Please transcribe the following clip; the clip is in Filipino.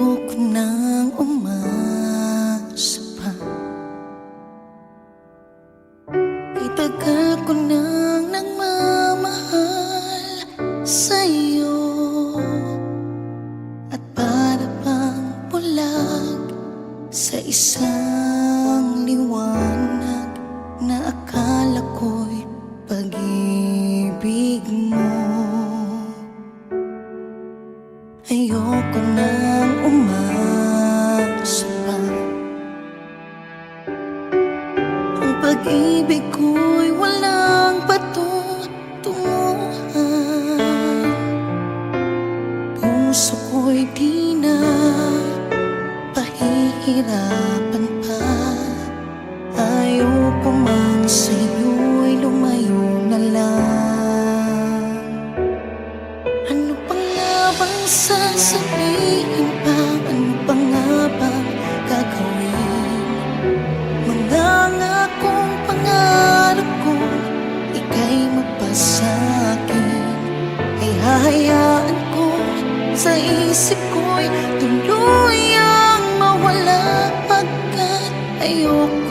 Ayoko nang umasa pa. Itagal ko nang nagmamahal sa'yo, at para bang bulag sa isang liwanag na akala ko'y pag-ibig mo. Ayoko nang umasa pa. Ang pag-ibig ko'y walang patutunguhan. Puso ko'y di na pahihirapan pa. Ayoko man sa'yo'y lumayo na lang. Ano pa nga bang sasabihin pa? Ano pa nga bang gagawin? Mga ngakong pangarap ko, ika'y magpasakin. Ay hahayaan ko sa isip ko'y tuluyang mawala, pagkat ayoko